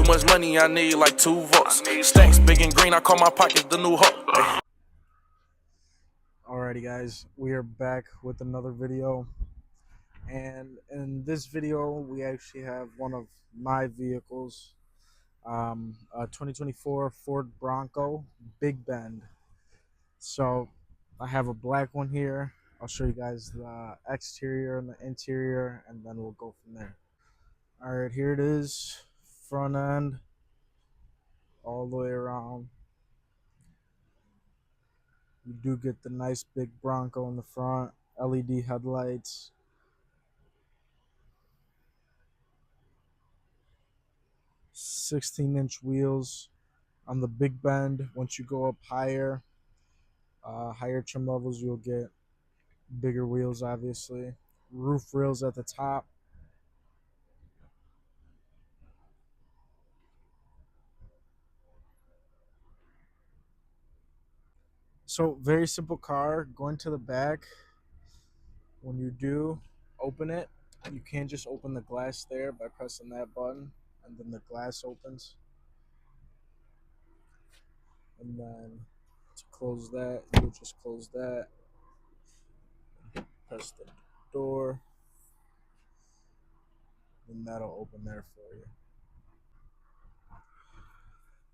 much money, I need like 2 votes. Stacks big and green, I call my pockets the new hope. Alrighty guys, we are back with another video, and in this video we actually have one of my vehicles, a 2024 Ford Bronco Big Bend. So I have a black one here. I'll show you guys the exterior and the interior, and then we'll go from there. Alright, here it is, front end all the way around. You do get the nice big Bronco in the front, LED headlights, 16-inch wheels on the Big Bend. Once you go up higher trim levels, you'll get bigger wheels, obviously. Roof rails at the top. So very simple car. Going to the back, when you do open it, you can just open the glass there by pressing that button, and then the glass opens. And then to close that, you'll just close that, press the door, and that'll open there for you.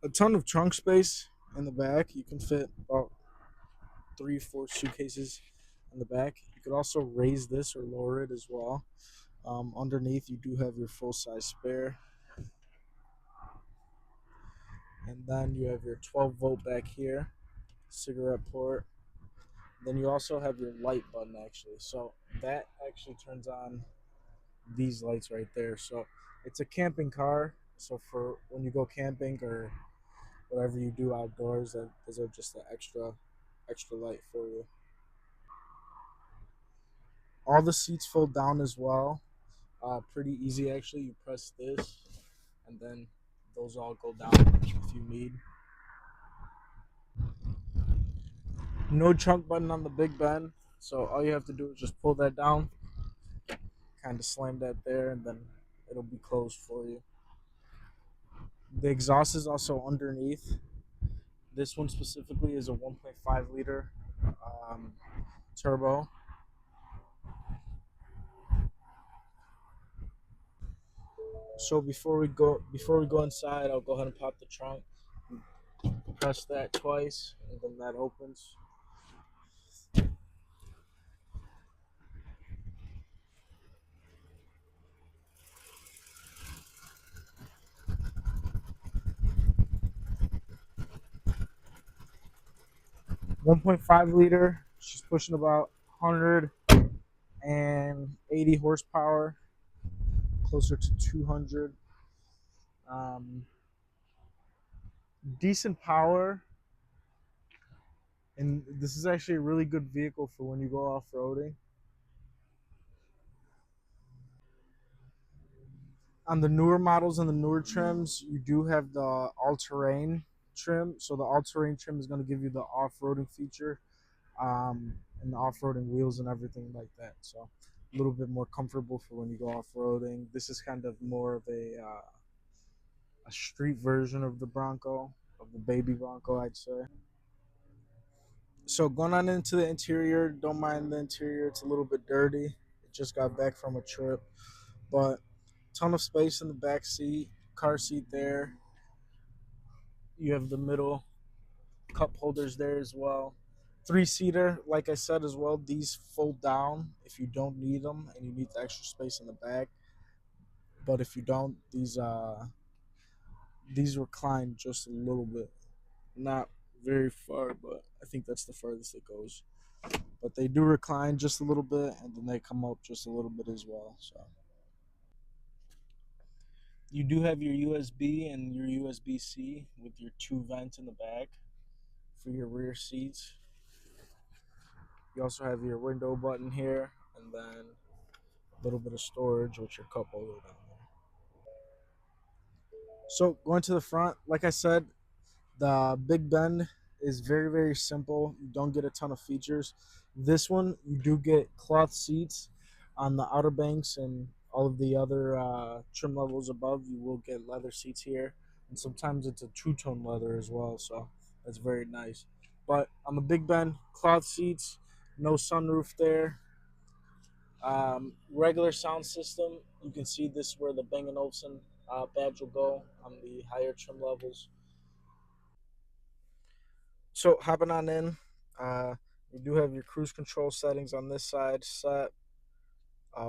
A ton of trunk space in the back. You can fit about 3-4 suitcases in the back. You could also raise this or lower it as well. Underneath you do have your full-size spare, and then you have your 12-volt back here, cigarette port. Then you also have your light button, actually. So that actually turns on these lights right there. So it's a camping car. So for when you go camping or whatever you do outdoors, those are just the extra light for you. All the seats fold down as well. Pretty easy, actually. You press this, and then those all go down if you need. No trunk button on the Big Bend, so all you have to do is just pull that down, kind of slam that there, and then it'll be closed for you. The exhaust is also underneath. This one specifically is a 1.5 liter turbo. So before we go inside, I'll go ahead and pop the trunk. Press that twice, and then that opens. .5 liter. She's pushing about 180 horsepower, closer to 200. Decent power, and this is actually a really good vehicle for when you go off-roading. On the newer models and the newer trims, you do have the all-terrain trim. So the all-terrain trim is going to give you the off-roading feature, and the off-roading wheels and everything like that. So a little bit more comfortable for when you go off-roading. This is kind of more of a street version of the Bronco, of the baby Bronco, I'd say. So going on into the interior, don't mind the interior. It's a little bit dirty. It just got back from a trip, but ton of space in the back seat, car seat there. You have the middle cup holders there as well. 3-seater, like I said as well, these fold down if you don't need them and you need the extra space in the back. But if you don't, these recline just a little bit. Not very far, but I think that's the farthest it goes. But they do recline just a little bit, and then they come up just a little bit as well. So you do have your USB and your USB-C with your 2 vents in the back for your rear seats. You also have your window button here, and then a little bit of storage with your cup holder down there. So going to the front, like I said, the Big Bend is very, very simple. You don't get a ton of features. This one, you do get cloth seats on the outer banks and All of the other trim levels above, you will get leather seats here, and sometimes it's a two-tone leather as well, so that's very nice. But on the Big Ben, cloth seats, no sunroof there. Regular sound system. You can see this where the Bang& Olufsen badge will go on the higher trim levels. So hopping on in, you do have your cruise control settings on this side set,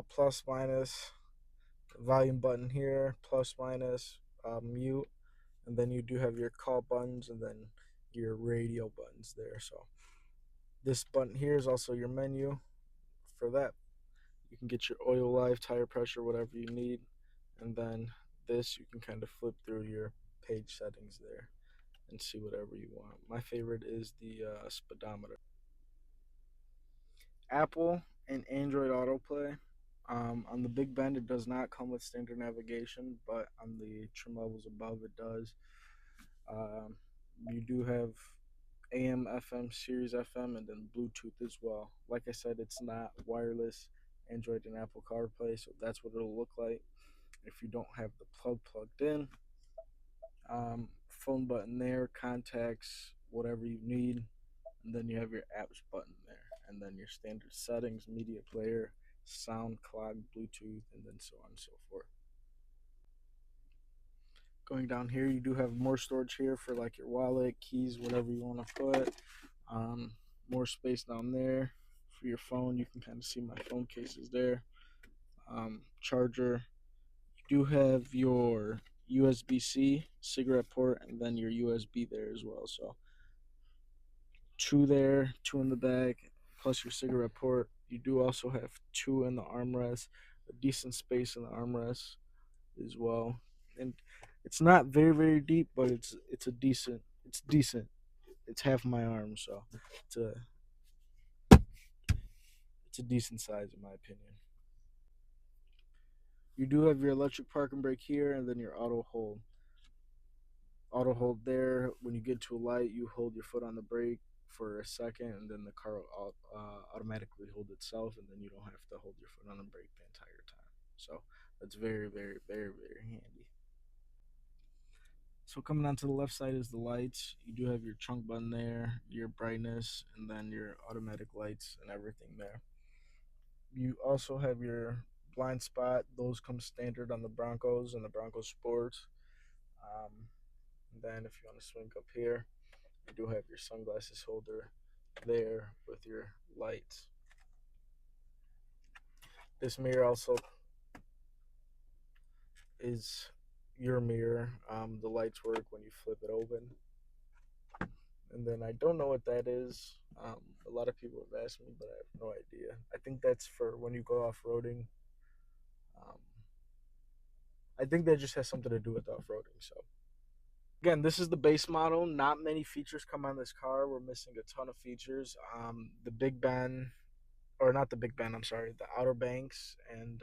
plus minus, volume button here, plus minus, mute, and then you do have your call buttons and then your radio buttons there. So this button here is also your menu for that. You can get your oil life, tire pressure, whatever you need, and then this you can kind of flip through your page settings there and see whatever you want. My favorite is the speedometer. Apple and Android AutoPlay. On the Big Bend, it does not come with standard navigation, but on the trim levels above, it does. Um, you do have AM, FM, Series FM, and then Bluetooth as well. Like I said, it's not wireless Android and Apple CarPlay, so that's what it'll look like if you don't have the plug plugged in. Phone button there, contacts, whatever you need, and then you have your apps button there, and then your standard settings, media player, sound, clock, Bluetooth, and then so on and so forth. Going down here, you do have more storage here for like your wallet, keys, whatever you want to put. Um, More space down there for your phone. You can kind of see my phone cases there. Charger. You do have your USB-C cigarette port and then your USB there as well. So two there, two in the back, plus your cigarette port. You do also have two in the armrest, a decent space in the armrest as well. And it's not very deep, but it's a decent. It's decent. It's half my arm, so it's a it's a decent size in my opinion. You do have your electric parking brake here, and then your auto hold. Auto hold there. When you get to a light, you hold your foot on the brake for a second, and then the car will automatically hold itself, and then you don't have to hold your foot on the brake the entire time. So that's very handy. So coming onto the left side is the lights. You do have your trunk button there, your brightness, and then your automatic lights and everything there. You also have your blind spot. Those come standard on the Broncos and the Bronco Sports. Um, and then if you want to swing up here, you do have your sunglasses holder there with your lights. This mirror also is your mirror. The lights work when you flip it open. And then I don't know what that is. A lot of people have asked me, but I have no idea. I think that's for when you go off roading. Um, I think that just has something to do with off roading. So again, this is the base model. Not many features come on this car. We're missing a ton of features. The Big Ben, or not the Big Ben. I'm sorry, the Outer Banks and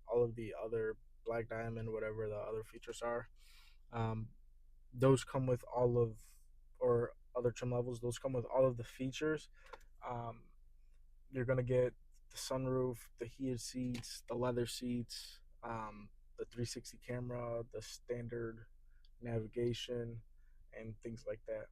all of the other Black Diamond, whatever the other features are. Um, those come with all of, or other trim levels. Those come with all of the features. Um, you're gonna get the sunroof, the heated seats, the leather seats, the 360 camera, the standard navigation, and things like that.